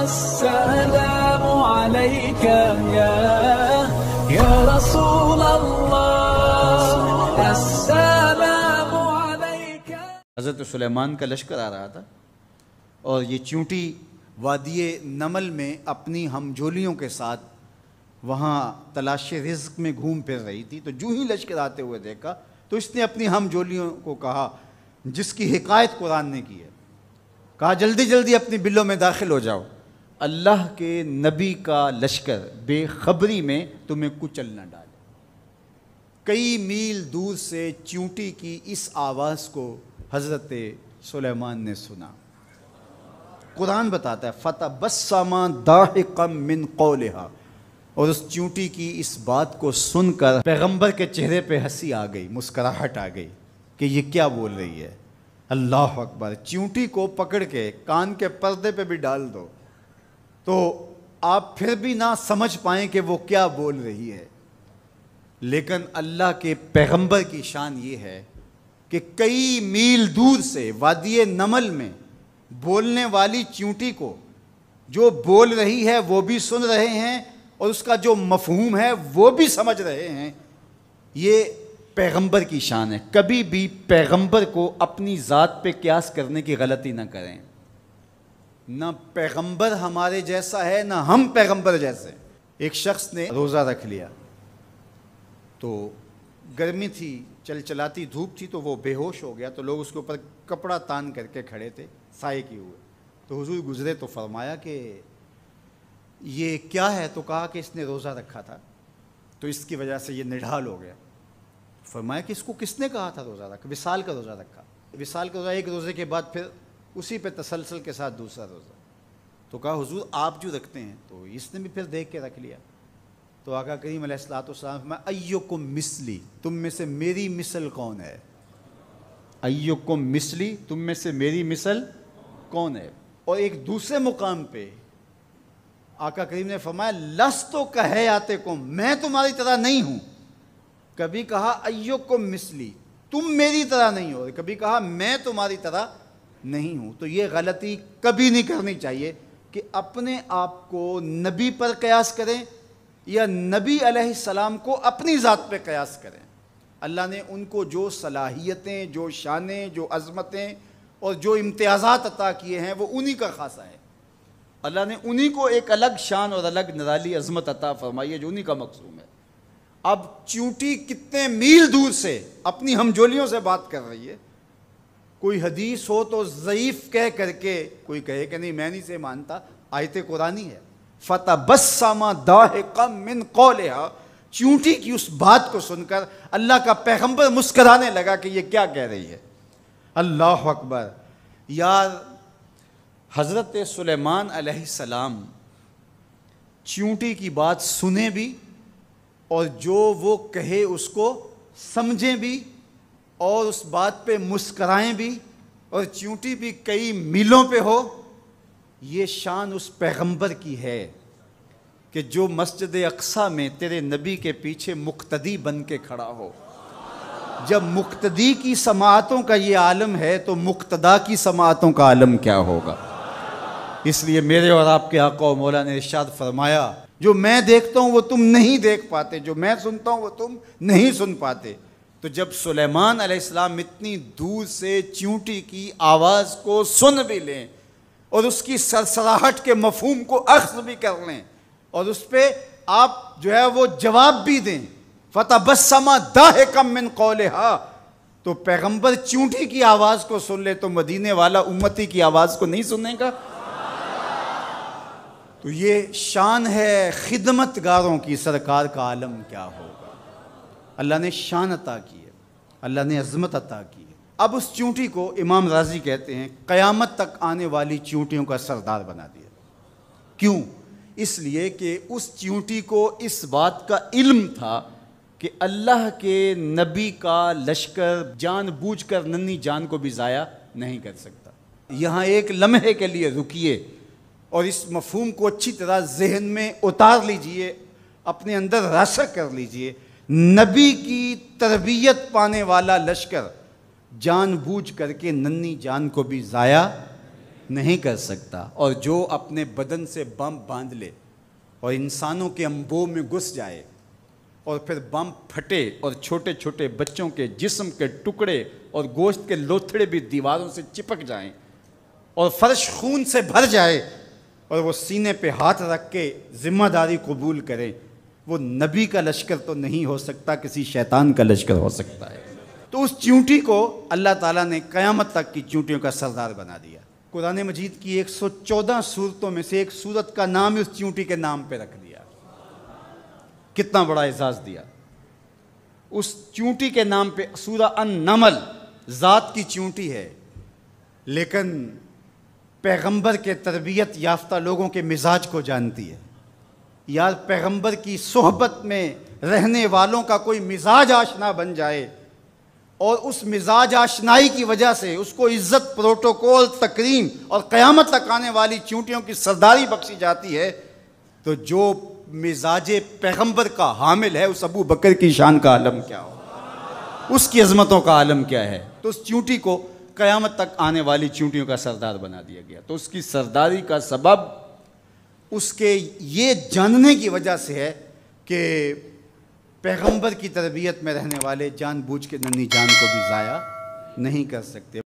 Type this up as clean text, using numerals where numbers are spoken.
السلام عليك يا رسول الله السلام عليك. حضرت سلیمان کا لشکر آ رہا تھا اور یہ چیونٹی وادی نمل میں اپنی ہمجولیوں کے ساتھ وہاں تلاش رزق میں گھوم پھر رہی تھی. تو جو ہی لشکر آتے ہوئے دیکھا تو اس نے اپنی ہمجولیوں کو کہا، جس کی حکایت قرآن نے کی ہے، کہا جلدی جلدی اپنی بلوں میں داخل ہو جاؤ، اللہ کے نبی کا لشکر بے خبری میں تمہیں کچل نہ ڈالے. کئی میل دور سے چیونٹی کی اس آواز کو حضرت سلیمان نے سنا. قرآن بتاتا ہے فَتَبَسَّمَ ضَاحِكًا مِّن قَوْلِهَا، اور اس چیونٹی کی اس بات کو سن کر پیغمبر کے چہرے پہ ہنسی آ گئی، مسکراہٹ آ گئی کہ یہ کیا بول رہی ہے. اللہ اکبر. چیونٹی کو پکڑ کے کان کے پردے پہ بھی ڈال دو تو آپ پھر بھی نہ سمجھ پائیں کہ وہ کیا بول رہی ہے، لیکن اللہ کے پیغمبر کی شان یہ ہے کہ کئی میل دور سے وادی نمل میں بولنے والی چیونٹی کو جو بول رہی ہے وہ بھی سن رہے ہیں اور اس کا جو مفہوم ہے وہ بھی سمجھ رہے ہیں. یہ پیغمبر کی شان ہے. کبھی بھی پیغمبر کو اپنی ذات پہ قیاس کرنے کی غلطی نہ کریں. نہ پیغمبر ہمارے جیسا ہے نہ ہم پیغمبر جیسے. ایک شخص نے روزہ رکھ لیا تو گرمی تھی، چلچلاتی دھوپ تھی، تو وہ بے ہوش ہو گیا. تو لوگ اس کے اوپر کپڑا تان کر کے کھڑے تھے سائے کیے ہوئے. تو حضور گزرے تو فرمایا کہ یہ کیا ہے؟ تو کہا کہ اس نے روزہ رکھا تھا تو اس کی وجہ سے یہ نڈھال ہو گیا. فرمایا کہ اس کو کس نے کہا تھا روزہ رکھا؟ وصال کا روزہ رکھا. وصال کا روزہ ایک روزے کے بعد پھر اسی پہ تسلسل کے ساتھ دوسرا روزہ. تو کہا حضور آپ جو رکھتے ہیں. تو اس نے بھی پھر دیکھ کے رکھ لیا. تو آقا کریم علیہ الصلوۃ والسلام فرمایا ایکم مثلی، تم میں سے میری مثل کون ہے؟ ایکم مثلی، تم میں سے میری مثل کون ہے؟ اور ایک دوسرے مقام پہ آقا کریم نے فرمایا لستُ کہیاتکم، میں تمہاری طرح نہیں ہوں. کبھی کہا ایکم مثلی، تم میری طرح نہیں ہو، کبھی کہا میں تمہاری طرح نہیں ہوں. تو یہ غلطی کبھی نہیں کرنی چاہیے کہ اپنے آپ کو نبی پر قیاس کریں یا نبی علیہ السلام کو اپنی ذات پہ قیاس کریں. اللہ نے ان کو جو صلاحیتیں، جو شانیں، جو عظمتیں اور جو امتیازات عطا کیے ہیں وہ انہی کا خاصہ ہے. اللہ نے انہی کو ایک الگ شان اور الگ نرالی عظمت عطا فرمائی ہے جو انہی کا مقصوم ہے. اب چیونٹی کتنے میل دور سے اپنی ہمجولیوں سے بات کر رہی ہے. کوئی حدیث ہو تو ضعیف کہہ کر کے کوئی کہے کہ نہیں میں نہیں سے مانتا، آیت قرآنی ہے. فَتَبَسَّمَ ضَاحِكًا مِّن قَوْلِهَا، چیونٹی کی اس بات کو سن کر اللہ کا پیغمبر مسکرانے لگا کہ یہ کیا کہہ رہی ہے. اللہ اکبر. یار حضرت سلیمان علیہ السلام چیونٹی کی بات سنیں بھی اور جو وہ کہے اس کو سمجھیں بھی اور اس بات پہ مسکرائیں بھی اور چیونٹی بھی کئی میلوں پہ ہو. یہ شان اس پیغمبر کی ہے کہ جو مسجد اقصیٰ میں تیرے نبی کے پیچھے مقتدی بن کے کھڑا ہو. جب مقتدی کی سماعتوں کا یہ عالم ہے تو مقتدا کی سماعتوں کا عالم کیا ہوگا. اس لیے میرے اور آپ کے آقا و مولا نے ارشاد فرمایا جو میں دیکھتا ہوں وہ تم نہیں دیکھ پاتے، جو میں سنتا ہوں وہ تم نہیں سن پاتے. تو جب سلیمان علیہ السلام اتنی دور سے چیونٹی کی آواز کو سن بھی لیں اور اس کی سرسراہٹ کے مفہوم کو اخذ بھی کر لیں اور اس پہ آپ جو ہے وہ جواب بھی دیں، فَتَبَسَّمَ ضَاحِكًا مِّن قَوْلِهَا، تو پیغمبر چیونٹی کی آواز کو سن لے تو مدینے والا امتی کی آواز کو نہیں سننے کا. تو یہ شان ہے خدمت گاروں کی، سرکار کا عالم کیا ہوگا. اللہ نے شان عطا کی ہے، اللہ نے عظمت عطا کی ہے. اب اس چیونٹی کو امام راضی کہتے ہیں قیامت تک آنے والی چیونٹیوں کا سردار بنا دیا. کیوں؟ اس لیے کہ اس چیونٹی کو اس بات کا علم تھا کہ اللہ کے نبی کا لشکر جان بوجھ کر ننھی جان کو بھی ضائع نہیں کر سکتا. یہاں ایک لمحے کے لیے رکیے اور اس مفہوم کو اچھی طرح ذہن میں اتار لیجئے، اپنے اندر راسخ کر لیجئے. نبی کی تربیت پانے والا لشکر جان بوجھ کر کے ننھی جان کو بھی ضائع نہیں کر سکتا، اور جو اپنے بدن سے بم باندھ لے اور انسانوں کے انبوہ میں گھس جائے اور پھر بم پھٹے اور چھوٹے چھوٹے بچوں کے جسم کے ٹکڑے اور گوشت کے لوتھڑے بھی دیواروں سے چپک جائیں اور فرش خون سے بھر جائے اور وہ سینے پہ ہاتھ رکھ کے ذمہ داری قبول کرے، وہ نبی کا لشکر تو نہیں ہو سکتا، کسی شیطان کا لشکر ہو سکتا ہے۔ تو اس چیونٹی کو اللہ تعالیٰ نے قیامت تک کی چیونٹیوں کا سردار بنا دیا۔ قرآن مجید کی 114 سورتوں میں سے ایک سورت کا نام اس چیونٹی کے نام پہ رکھ دیا۔ کتنا بڑا اعزاز دیا اس چیونٹی کے نام پہ۔ سورہ النمل ذات کی چیونٹی ہے، لیکن پیغمبر کے تربیت یافتہ لوگوں کے مزاج کو جانتی ہے۔ یار پیغمبر کی صحبت میں رہنے والوں کا کوئی مزاج آشنا بن جائے اور اس مزاج آشنائی کی وجہ سے اس کو عزت، پروٹوکول، تکریم اور قیامت تک آنے والی چیونٹیوں کی سرداری بخشی جاتی ہے، تو جو مزاج پیغمبر کا حامل ہے اس ابو بکر کی شان کا عالم کیا ہو، اس کی عظمتوں کا عالم کیا ہے۔ تو اس چیونٹی کو قیامت تک آنے والی چیونٹیوں کا سردار بنا دیا گیا۔ تو اس کی سرداری کا سبب اس کے یہ جاننے کی وجہ سے ہے کہ پیغمبر کی تربیت میں رہنے والے جان بوجھ کے ننھی جان کو بھی ضائع نہیں کر سکتے۔